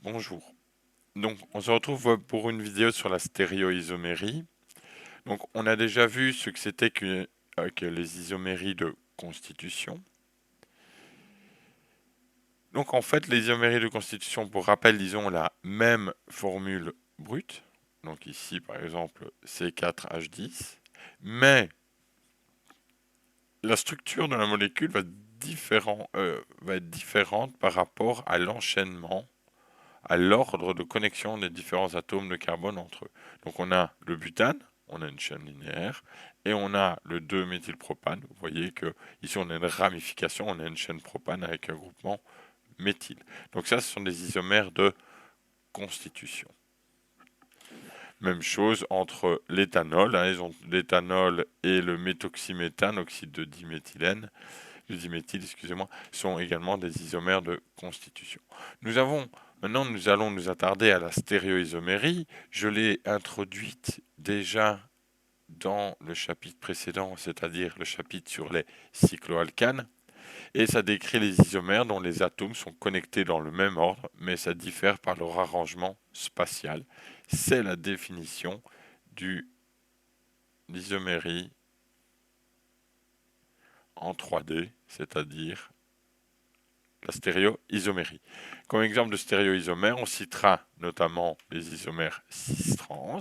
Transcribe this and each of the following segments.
Bonjour. Donc, on se retrouve pour une vidéo sur la stéréoisomérie. Donc, on a déjà vu ce que c'était que les isoméries de constitution. Donc, en fait, les isoméries de constitution, pour rappel, ils ont la même formule brute. Donc, ici, par exemple, C4H10. Mais la structure de la molécule va être différente par rapport à l'enchaînement, à l'ordre de connexion des différents atomes de carbone entre eux. Donc on a le butane, on a une chaîne linéaire, et on a le 2-méthylpropane. Vous voyez que ici on a une ramification, on a une chaîne propane avec un groupement méthyle. Donc ça, ce sont des isomères de constitution. Même chose entre l'éthanol, ils ont l'éthanol et le méthoxyméthane, oxyde de diméthylène, de diméthyle, excusez-moi, sont également des isomères de constitution. Maintenant, nous allons nous attarder à la stéréoisomérie. Je l'ai introduite déjà dans le chapitre précédent, c'est-à-dire le chapitre sur les cycloalcanes. Et ça décrit les isomères dont les atomes sont connectés dans le même ordre, mais ça diffère par leur arrangement spatial. C'est la définition de l'isomérie en 3D, c'est-à-dire la stéréoisomérie. Comme exemple de stéréoisomère, on citera notamment les isomères cis-trans,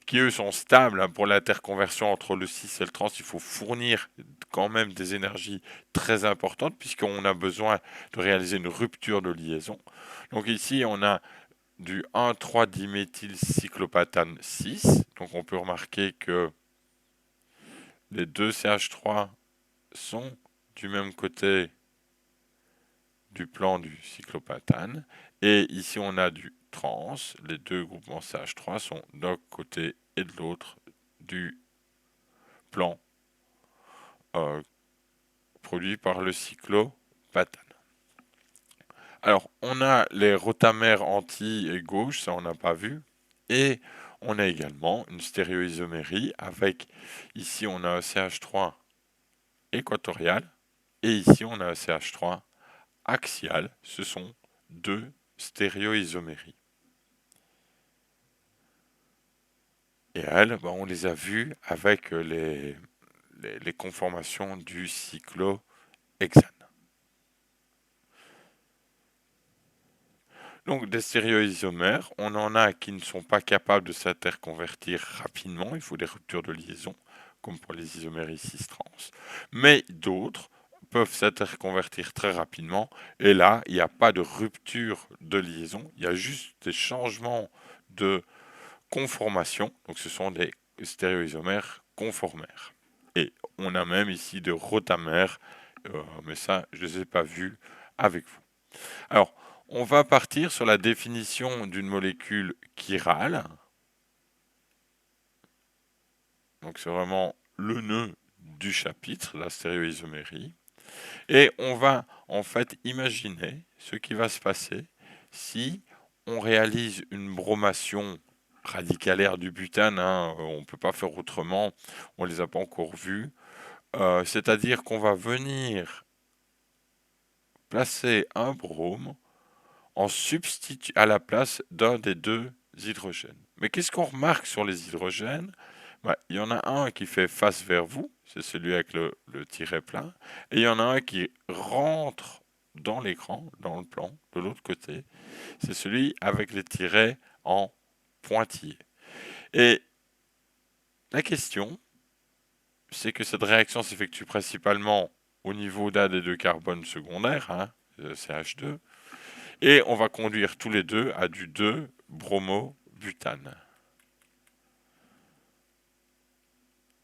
qui eux sont stables. Pour l'interconversion entre le cis et le trans, il faut fournir quand même des énergies très importantes, puisqu'on a besoin de réaliser une rupture de liaison. Donc ici, on a du 1,3-diméthylcyclopentane 6. Donc on peut remarquer que les deux CH3 sont du même côté du plan du cyclopentane. Et ici, on a du trans. Les deux groupements CH3 sont d'un côté et de l'autre du plan euh, produit par le cyclopentane. Alors, on a les rotamères anti et gauche, ça on n'a pas vu. Et on a également une stéréoisomérie avec, ici on a un CH3 équatorial et ici on a un CH3 axial. Ce sont deux stéréoisoméries. Et elles, on les a vues avec les conformations du cyclohexane. Donc des stéréoisomères, on en a qui ne sont pas capables de s'interconvertir rapidement, il faut des ruptures de liaison, comme pour les isoméries cis-trans. Mais d'autres peuvent s'interconvertir très rapidement, et là, il n'y a pas de rupture de liaison, il y a juste des changements de conformation, donc ce sont des stéréoisomères conformères. Et on a même ici de rotamères, mais ça, je ne les ai pas vus avec vous. Alors, on va partir sur la définition d'une molécule chirale. Donc, c'est vraiment le nœud du chapitre, la stéréoisomérie. Et on va en fait imaginer ce qui va se passer si on réalise une bromation radicalaire du butane, on ne peut pas faire autrement, on ne les a pas encore vus. C'est-à-dire qu'on va venir placer un brome en substitue à la place d'un des deux hydrogènes. Mais qu'est-ce qu'on remarque sur les hydrogènes? Il y en a un qui fait face vers vous, c'est celui avec le tiret plein, et il y en a un qui rentre dans l'écran, dans le plan, de l'autre côté, c'est celui avec les tirets en pointillé. Et la question, c'est que cette réaction s'effectue principalement au niveau d'un des deux carbones secondaires, CH2, et on va conduire tous les deux à du 2-bromobutane.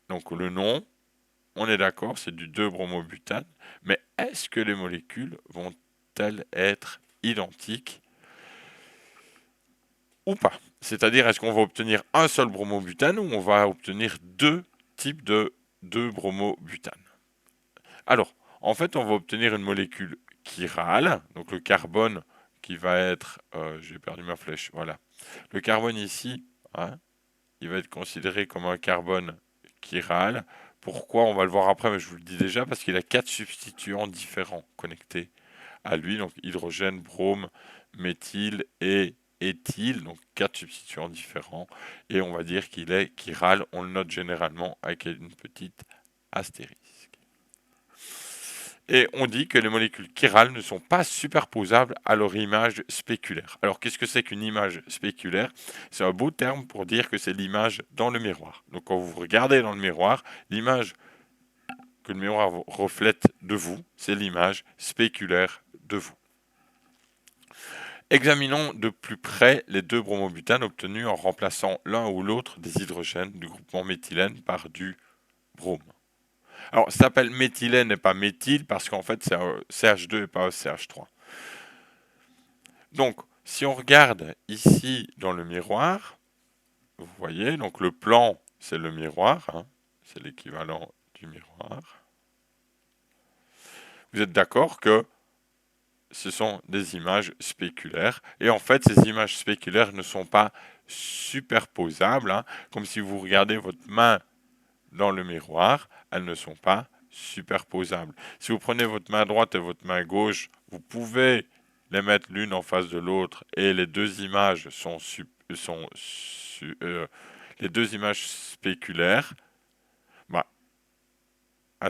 Donc le nom, on est d'accord, c'est du 2-bromobutane, mais est-ce que les molécules vont-elles être identiques ou pas? C'est-à-dire, est-ce qu'on va obtenir un seul bromobutane ou on va obtenir deux types de 2-bromobutane? Alors, en fait, on va obtenir une molécule chirale, donc le carbone qui va être, j'ai perdu ma flèche, voilà. Le carbone ici, il va être considéré comme un carbone chiral. Pourquoi? On va le voir après, mais je vous le dis déjà, parce qu'il a 4 substituants différents connectés à lui, donc hydrogène, brome, méthyle et éthyle, donc 4 substituants différents, et on va dire qu'il est chiral, on le note généralement avec une petite astérisque. Et on dit que les molécules chirales ne sont pas superposables à leur image spéculaire. Alors qu'est-ce que c'est qu'une image spéculaire? C'est un beau terme pour dire que c'est l'image dans le miroir. Donc quand vous regardez dans le miroir, l'image que le miroir reflète de vous, c'est l'image spéculaire de vous. Examinons de plus près les deux bromobutanes obtenus en remplaçant l'un ou l'autre des hydrogènes du groupement méthylène par du brome. Alors, ça s'appelle méthylène et pas méthyle parce qu'en fait, c'est un CH2 et pas un CH3. Donc, si on regarde ici dans le miroir, vous voyez, donc le plan, c'est le miroir, hein, c'est l'équivalent du miroir. Vous êtes d'accord que ce sont des images spéculaires. Et en fait, ces images spéculaires ne sont pas superposables, hein, comme si vous regardez votre main dans le miroir, elles ne sont pas superposables. Si vous prenez votre main droite et votre main gauche, vous pouvez les mettre l'une en face de l'autre et les deux images les deux images spéculaires. Bah,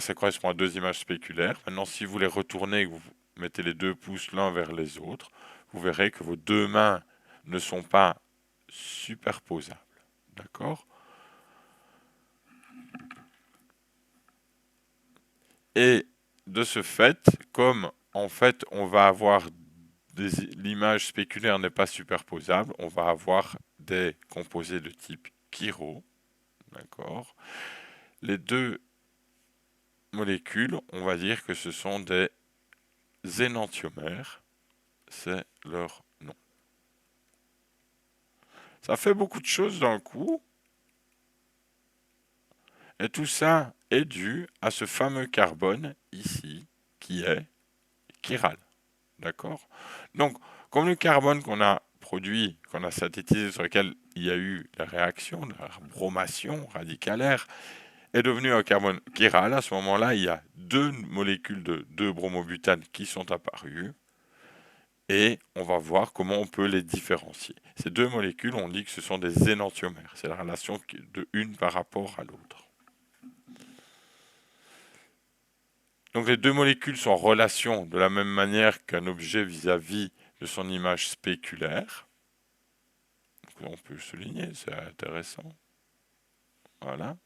ça correspond à deux images spéculaires. Maintenant, si vous les retournez et que vous mettez les deux pouces l'un vers les autres, vous verrez que vos deux mains ne sont pas superposables. D'accord? Et de ce fait, comme en fait on va avoir l'image spéculaire n'est pas superposable, on va avoir des composés de type chiro. D'accord. Les deux molécules, on va dire que ce sont des énantiomères. C'est leur nom. Ça fait beaucoup de choses d'un coup. Et tout ça est dû à ce fameux carbone ici, qui est chiral. D'accord? Donc, comme le carbone qu'on a produit, qu'on a synthétisé, sur lequel il y a eu la réaction, la bromation radicalaire, est devenu un carbone chiral, à ce moment-là, il y a deux molécules de 2-bromobutane qui sont apparues. Et on va voir comment on peut les différencier. Ces deux molécules, on dit que ce sont des énantiomères. C'est la relation de une par rapport à l'autre. Donc les deux molécules sont en relation de la même manière qu'un objet vis-à-vis de son image spéculaire. Donc on peut le souligner, c'est intéressant. Voilà.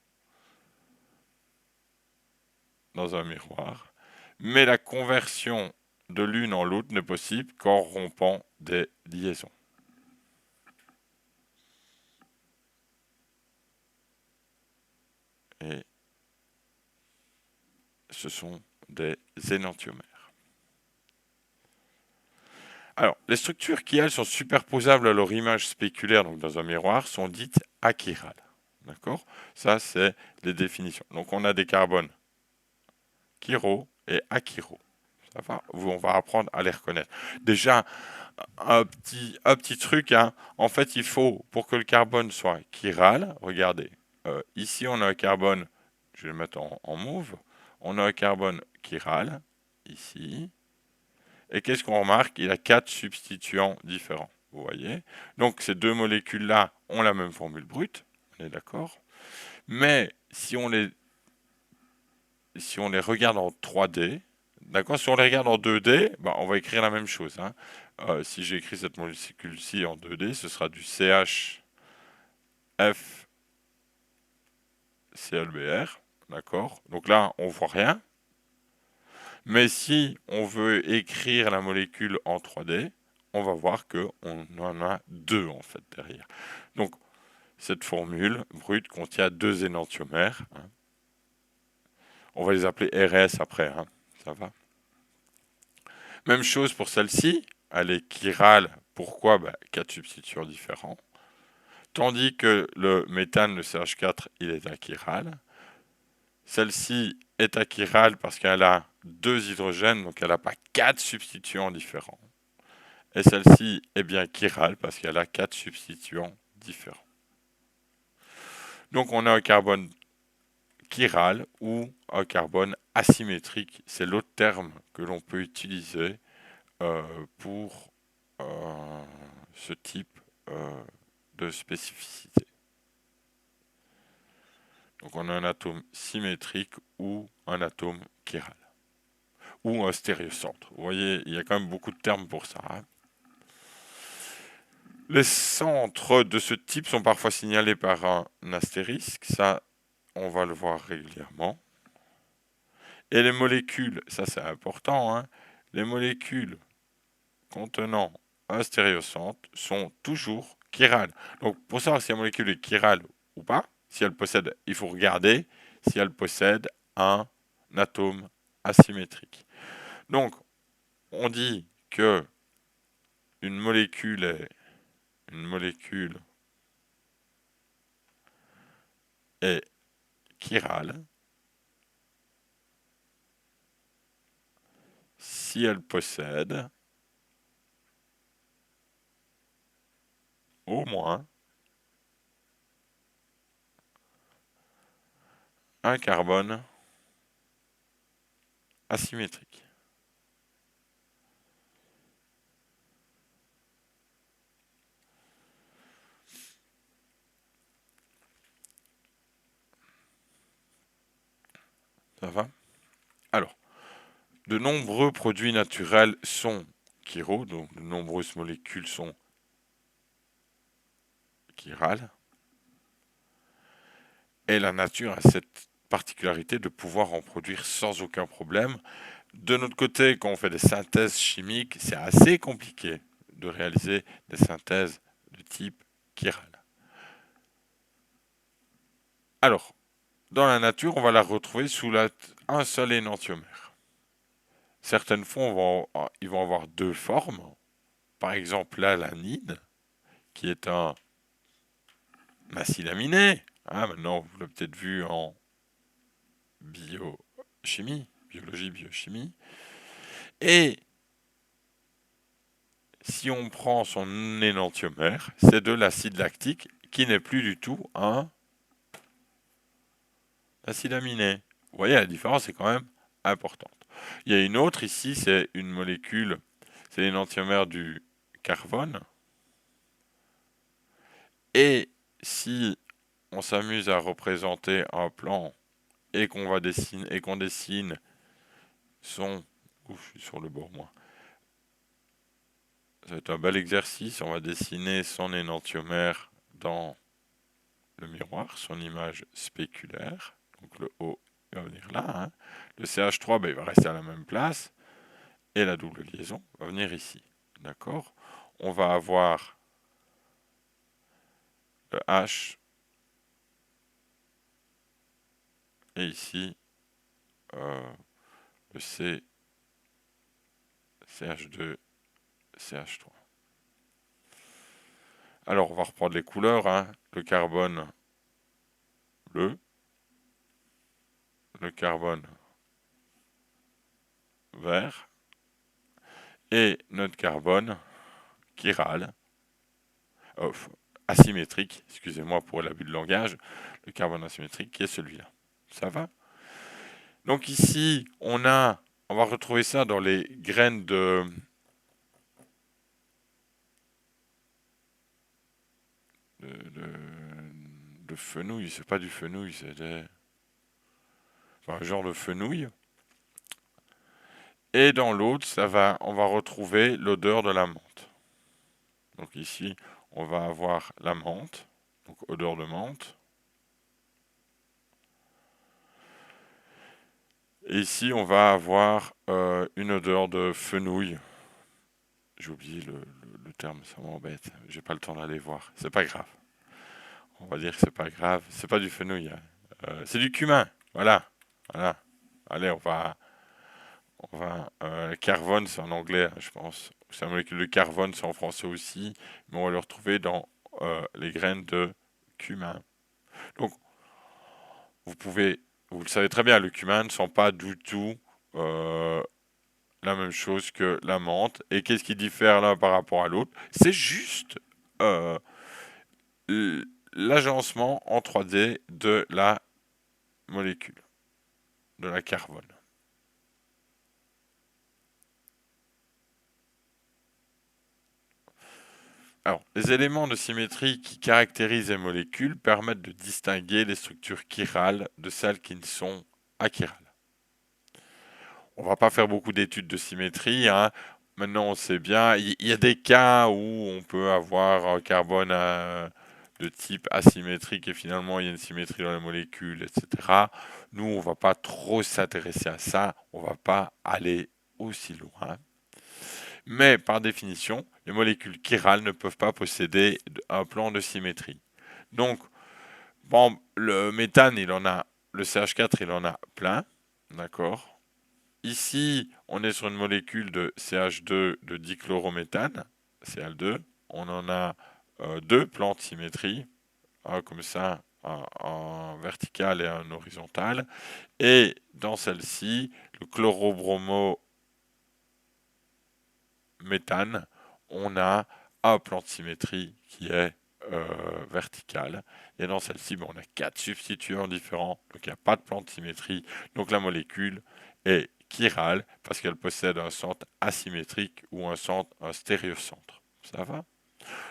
Dans un miroir. Mais la conversion de l'une en l'autre n'est possible qu'en rompant des liaisons. Et ce sont des énantiomères. Alors, les structures qui, elles, sont superposables à leur image spéculaire, donc dans un miroir, sont dites achirales. D'accord? Ça, c'est les définitions. Donc, on a des carbones chiro et achiro. Ça va? On va apprendre à les reconnaître. Déjà, un petit truc, hein. En fait, il faut, pour que le carbone soit chiral, regardez, ici, on a un carbone, je vais le mettre en mauve, on a un carbone chiral, ici. Et qu'est-ce qu'on remarque? Il a 4 substituants différents. Vous voyez? Donc ces deux molécules-là ont la même formule brute. On est d'accord? Mais si on les regarde en 3D, d'accord? Si on les regarde en 2D, bah, on va écrire la même chose, hein. Si j'écris cette molécule-ci en 2D, ce sera du CHFClBr. D'accord? Donc là, on voit rien. Mais si on veut écrire la molécule en 3D, on va voir qu'on en a deux en fait derrière. Donc cette formule brute contient deux énantiomères. Hein. On va les appeler RS après, hein. Ça va. Même chose pour celle-ci, elle est chirale. Pourquoi? 4 substituants différents. Tandis que le méthane, le CH4, il est achirale. Celle-ci est achirale parce qu'elle a deux hydrogènes, donc elle n'a pas 4 substituants différents. Et celle-ci est bien chirale parce qu'elle a 4 substituants différents. Donc on a un carbone chiral ou un carbone asymétrique. C'est l'autre terme que l'on peut utiliser pour ce type de spécificité. Donc on a un atome symétrique ou un atome chiral. Ou un stéréocentre. Vous voyez, il y a quand même beaucoup de termes pour ça. Hein. Les centres de ce type sont parfois signalés par un astérisque. Ça, on va le voir régulièrement. Et les molécules, ça c'est important, hein, les molécules contenant un stéréocentre sont toujours chirales. Donc pour savoir si la molécule est chirale ou pas, si elle possède, il faut regarder si elle possède un atome asymétrique. Donc on dit que une molécule est chirale si elle possède au moins un carbone asymétrique. Ça va? Alors, de nombreux produits naturels sont chiraux, donc de nombreuses molécules sont chirales. Et la nature a cette particularité de pouvoir en produire sans aucun problème. De notre côté, quand on fait des synthèses chimiques, c'est assez compliqué de réaliser des synthèses de type chiral. Alors, dans la nature, on va la retrouver sous un seul énantiomère. Certaines fois, ils vont avoir deux formes. Par exemple, l'alanine, qui est un acide aminé. Ah, maintenant, vous l'avez peut-être vu en biochimie, biologie, biochimie. Et si on prend son énantiomère, c'est de l'acide lactique qui n'est plus du tout un acide aminé. Vous voyez, la différence est quand même importante. Il y a une autre ici, c'est une molécule, c'est l'énantiomère du carbone. Et si on s'amuse à représenter un plan et qu'on dessine son... Ouf, je suis sur le bord, moi. Ça va être un bel exercice. On va dessiner son énantiomère dans le miroir, son image spéculaire. Donc le O il va venir là. Hein. Le CH3, ben, il va rester à la même place. Et la double liaison va venir ici. D'accord? On va avoir le H. Et ici, le C, CH2, CH3. Alors, on va reprendre les couleurs. Hein. Le carbone bleu. Le carbone vert. Et notre carbone chiral, asymétrique, excusez-moi pour l'abus de langage, le carbone asymétrique qui est celui-là. Ça va? Donc ici, on va retrouver ça dans les graines de fenouil, c'est pas du fenouil, c'est un genre de fenouil. Et dans l'autre, on va retrouver l'odeur de la menthe. Donc ici, on va avoir la menthe, donc odeur de menthe. Et ici, on va avoir une odeur de fenouil. J'ai oublié le terme, ça m'embête. J'ai pas le temps d'aller voir. C'est pas grave. On va dire que c'est pas grave. C'est pas du fenouil. Hein. C'est du cumin. Voilà. Voilà. Allez, carbone, c'est en anglais, hein, je pense. C'est la molécule de carbone, c'est en français aussi. Mais on va le retrouver dans les graines de cumin. Donc, vous le savez très bien, le cumin ne sent pas du tout la même chose que la menthe. Et qu'est-ce qui diffère l'un par rapport à l'autre? C'est juste l'agencement en 3D de la molécule, de la carbone. Alors, les éléments de symétrie qui caractérisent les molécules permettent de distinguer les structures chirales de celles qui ne sont achirales. On va pas faire beaucoup d'études de symétrie, hein. Maintenant, on sait bien, il y a des cas où on peut avoir un carbone de type asymétrique et finalement il y a une symétrie dans les molécules, etc. Nous, on va pas trop s'intéresser à ça, on va pas aller aussi loin. Mais par définition, les molécules chirales ne peuvent pas posséder un plan de symétrie. Donc, bon, le méthane, il en a, le CH4, il en a plein, d'accord? Ici, on est sur une molécule de CH2 de dichlorométhane, Cl2. On en a deux plans de symétrie, un comme ça, un vertical et un horizontal. Et dans celle-ci, le chlorobromométhane, on a un plan de symétrie qui est vertical. Et dans celle-ci, on a 4 substituants différents, donc il n'y a pas de plan de symétrie. Donc la molécule est chirale parce qu'elle possède un centre asymétrique ou un stéréocentre. Ça va?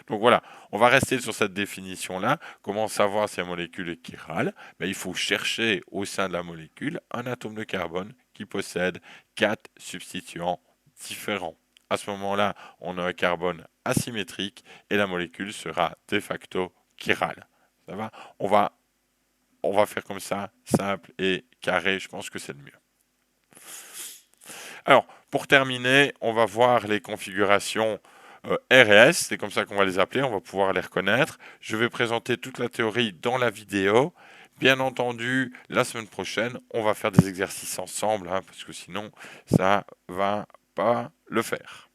Donc voilà, on va rester sur cette définition-là. Comment savoir si la molécule est chirale? Il faut chercher au sein de la molécule un atome de carbone qui possède 4 substituants différents. À ce moment-là, on a un carbone asymétrique et la molécule sera de facto chirale. Ça va? On va faire comme ça, simple et carré, je pense que c'est le mieux. Alors, pour terminer, on va voir les configurations R et S, c'est comme ça qu'on va les appeler, on va pouvoir les reconnaître. Je vais présenter toute la théorie dans la vidéo. Bien entendu, la semaine prochaine, on va faire des exercices ensemble, hein, parce que sinon, ça va pas le faire.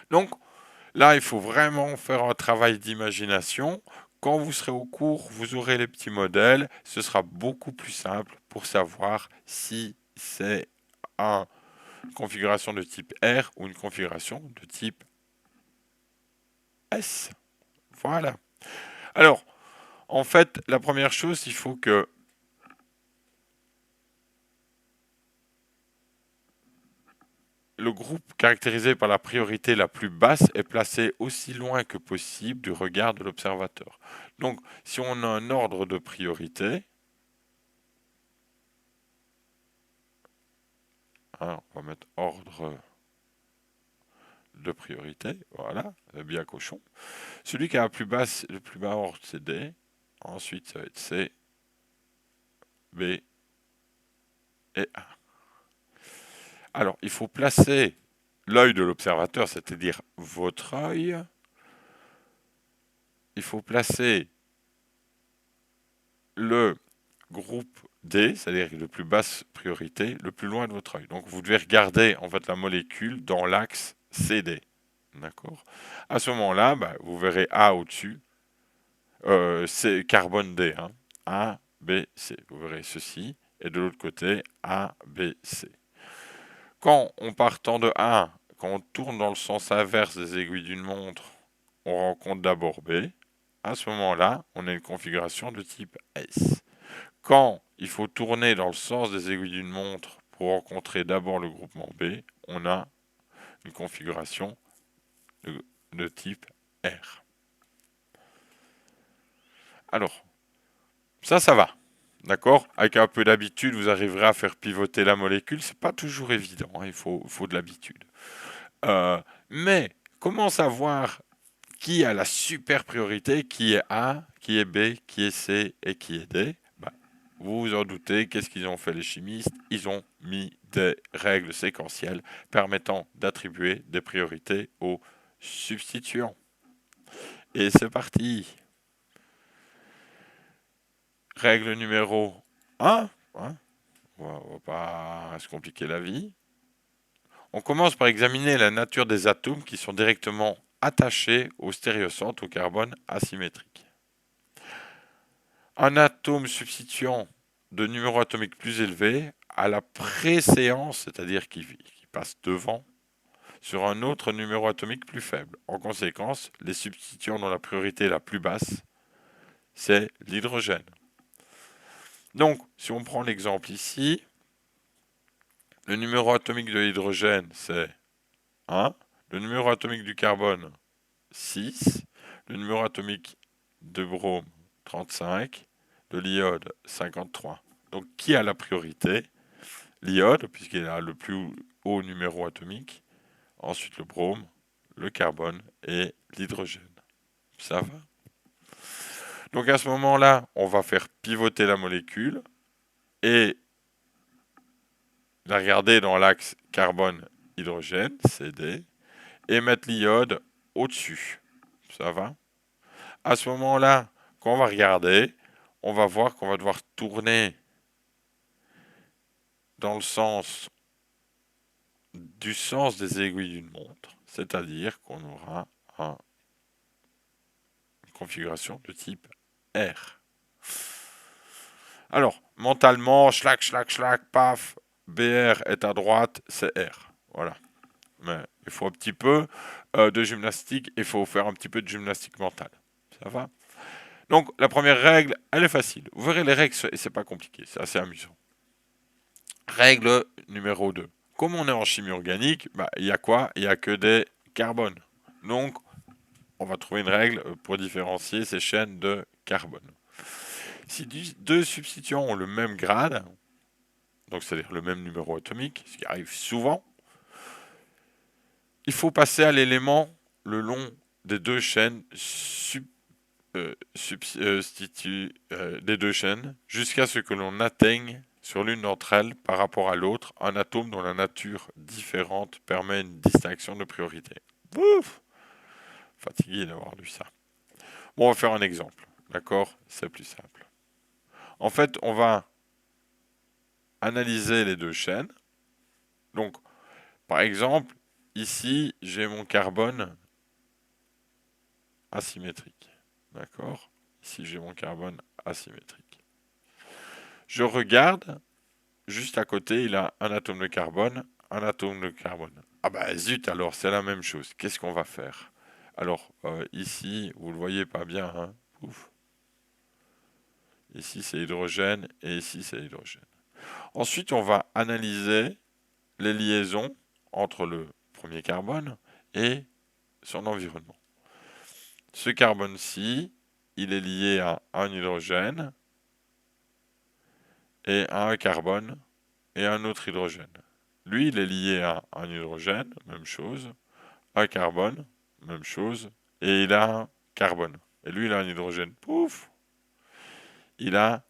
Donc, là, il faut vraiment faire un travail d'imagination. Quand vous serez au cours, vous aurez les petits modèles. Ce sera beaucoup plus simple pour savoir si c'est une configuration de type R ou une configuration de type S. Voilà. Alors, en fait, la première chose, il faut que le groupe caractérisé par la priorité la plus basse est placé aussi loin que possible du regard de l'observateur. Donc, si on a un ordre de priorité, hein, on va mettre ordre de priorité, voilà, bien cochon. Celui qui a le plus bas ordre, c'est D. Ensuite, ça va être C, B et A. Alors, il faut placer l'œil de l'observateur, c'est-à-dire votre œil. Il faut placer le groupe D, c'est-à-dire le plus basse priorité, le plus loin de votre œil. Donc, vous devez regarder en fait la molécule dans l'axe CD. D'accord? À ce moment-là, vous verrez A au-dessus. C'est carbone D. Hein. A, B, C. Vous verrez ceci. Et de l'autre côté, A, B, C. Quand on partant de A, quand on tourne dans le sens inverse des aiguilles d'une montre, on rencontre d'abord B. À ce moment-là, on a une configuration de type S. Quand il faut tourner dans le sens des aiguilles d'une montre pour rencontrer d'abord le groupement B, on a une configuration de type R. Alors, ça va. D'accord? Avec un peu d'habitude, vous arriverez à faire pivoter la molécule. C'est pas toujours évident, hein, il faut de l'habitude. Mais comment savoir qui a la super priorité, qui est A, qui est B, qui est C et qui est D? Vous vous en doutez, qu'est-ce qu'ils ont fait les chimistes? Ils ont mis des règles séquentielles permettant d'attribuer des priorités aux substituants. Et c'est parti. Règle numéro 1. Hein, on va pas se compliquer la vie. On commence par examiner la nature des atomes qui sont directement attachés au stéréocentre, au carbone asymétrique. Un atome substituant de numéro atomique plus élevé a la préséance, c'est-à-dire qui passe devant, sur un autre numéro atomique plus faible. En conséquence, les substituants dont la priorité la plus basse, c'est l'hydrogène. Donc, si on prend l'exemple ici, le numéro atomique de l'hydrogène, c'est 1. Le numéro atomique du carbone, 6, le numéro atomique de brome 35, de l'iode 53. Donc qui a la priorité? L'iode, puisqu'il a le plus haut numéro atomique, ensuite le brome, le carbone et l'hydrogène. Ça va? Donc à ce moment-là, on va faire pivoter la molécule et la regarder dans l'axe carbone-hydrogène, CD, et mettre l'iode au-dessus. Ça va? À ce moment-là, quand on va regarder, on va voir qu'on va devoir tourner dans le sens du sens des aiguilles d'une montre, c'est-à-dire qu'on aura une configuration de type R. Alors, mentalement, schlac, schlac, schlac, paf, BR est à droite, c'est R. Voilà. Mais il faut un petit peu de gymnastique, il faut faire un petit peu de gymnastique mentale. Ça va? Donc, la première règle, elle est facile. Vous verrez les règles, et c'est pas compliqué, c'est assez amusant. Règle numéro 2. Comme on est en chimie organique, il y a quoi? Il n'y a que des carbones. Donc, on va trouver une règle pour différencier ces chaînes de carbone. Si deux substituants ont le même grade, donc c'est-à-dire le même numéro atomique, ce qui arrive souvent, il faut passer à l'élément le long des deux chaînes des deux chaînes jusqu'à ce que l'on atteigne sur l'une d'entre elles par rapport à l'autre un atome dont la nature différente permet une distinction de priorité. Ouf, fatigué d'avoir lu ça. Bon, on va faire un exemple, d'accord? C'est plus simple. En fait, on va analyser les deux chaînes. Donc, par exemple, ici, j'ai mon carbone asymétrique. D'accord? Ici, j'ai mon carbone asymétrique. Je regarde, juste à côté, il a un atome de carbone, un atome de carbone. Ah bah zut, alors c'est la même chose. Qu'est-ce qu'on va faire? Alors, ici, vous le voyez pas bien, hein? Ouf. Ici, c'est hydrogène et ici, c'est hydrogène. Ensuite, on va analyser les liaisons entre le premier carbone et son environnement. Ce carbone-ci, il est lié à un hydrogène et à un carbone et à un autre hydrogène. Lui, il est lié à un hydrogène, même chose, un carbone, même chose, et il a un carbone. Et lui, il a un hydrogène. Pouf! Il a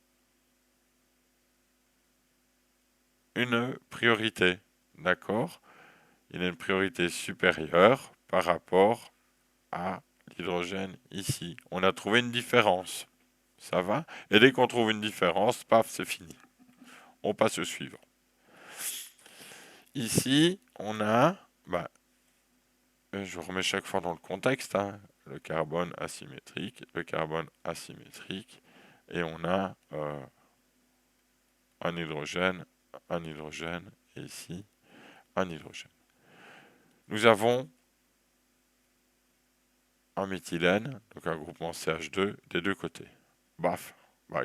une priorité. D'accord? Il a une priorité supérieure par rapport à l'hydrogène ici. On a trouvé une différence. Ça va? Et dès qu'on trouve une différence, paf, c'est fini. On passe au suivant. Ici, on a, je remets chaque fois dans le contexte, hein, le carbone asymétrique, et on a un hydrogène, et ici, un hydrogène. Nous avons un méthylène, donc un groupement CH2, des deux côtés. Baf,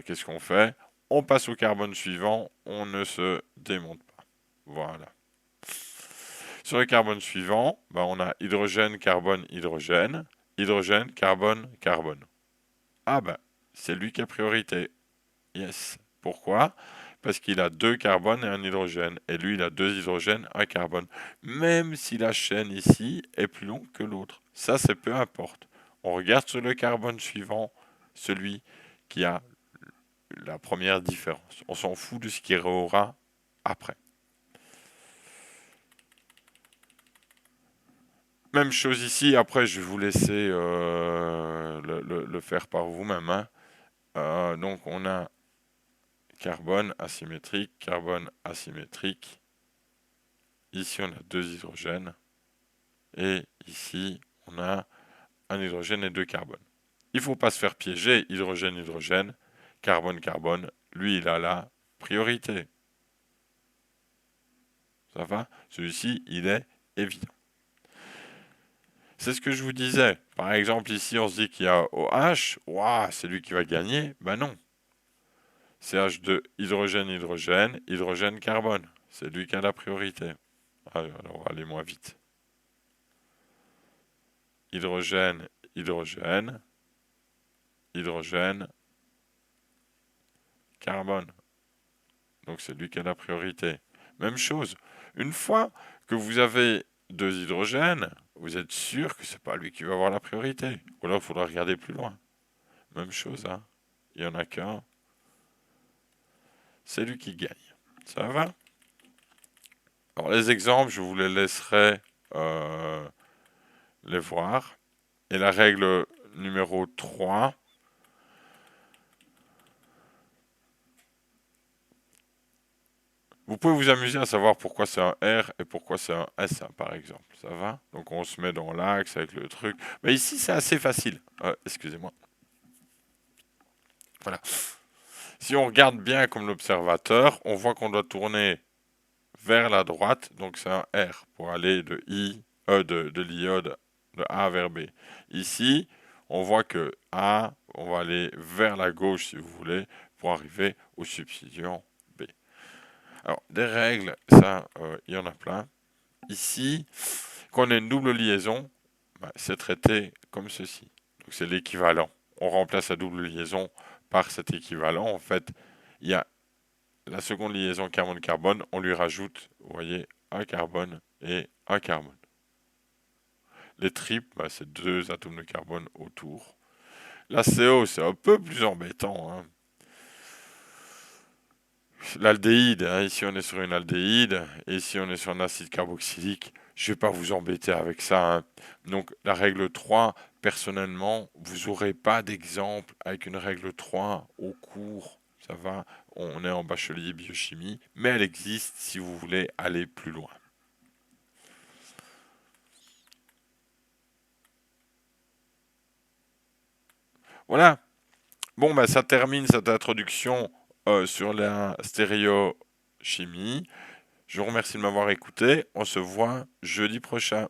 qu'est-ce qu'on fait? On passe au carbone suivant, on ne se démonte pas. Voilà. Sur le carbone suivant, on a hydrogène, carbone, hydrogène, hydrogène, carbone, carbone. Ah c'est lui qui a priorité. Yes. Pourquoi? Parce qu'il a deux carbones et un hydrogène. Et lui, il a deux hydrogènes, un carbone. Même si la chaîne ici est plus longue que l'autre. Ça, c'est peu importe. On regarde sur le carbone suivant, celui qui a la première différence. On s'en fout de ce qu'il y aura après. Même chose ici, après je vais vous laisser le faire par vous-même. Hein. Donc on a carbone asymétrique. Ici on a deux hydrogènes. Et ici on a un hydrogène et deux carbones. Il ne faut pas se faire piéger, hydrogène, carbone. Lui il a la priorité. Ça va? Celui-ci il est évident. C'est ce que je vous disais. Par exemple, ici, on se dit qu'il y a OH. Waouh, c'est lui qui va gagner. Ben non. CH2, hydrogène, carbone. C'est lui qui a la priorité. Alors, on va aller moins vite. hydrogène, hydrogène, hydrogène, carbone. Donc c'est lui qui a la priorité. Même chose. Une fois que vous avez 2 hydrogènes, vous êtes sûr que c'est pas lui qui va avoir la priorité. Ou alors il faudra regarder plus loin. Même chose, hein. Il y en a qu'un. C'est lui qui gagne. Ça va? Alors les exemples, je vous les laisserai les voir. Et la règle numéro 3. Vous pouvez vous amuser à savoir pourquoi c'est un R et pourquoi c'est un S, hein, par exemple. Ça va? Donc on se met dans l'axe avec le truc. Mais ici, c'est assez facile. Excusez-moi. Voilà. Si on regarde bien comme l'observateur, on voit qu'on doit tourner vers la droite. Donc c'est un R pour aller de l'iode de A vers B. Ici, on voit que A, on va aller vers la gauche si vous voulez, pour arriver au substituant B. Alors, des règles, ça, il y en a plein. Ici, quand on a une double liaison, c'est traité comme ceci. Donc c'est l'équivalent. On remplace la double liaison par cet équivalent. En fait, il y a la seconde liaison carbone-carbone, on lui rajoute, vous voyez, un carbone et un carbone. Les triples, c'est 2 atomes de carbone autour. La CO, c'est un peu plus embêtant, hein. L'aldéhyde, hein, ici on est sur une aldéhyde, et ici on est sur un acide carboxylique. Je ne vais pas vous embêter avec ça, hein. Donc la règle 3, personnellement, vous n'aurez pas d'exemple avec une règle 3 au cours. Ça va, on est en bachelier biochimie, mais elle existe si vous voulez aller plus loin. Voilà. Bon, ça termine cette introduction sur la stéréochimie. Je vous remercie de m'avoir écouté. On se voit jeudi prochain.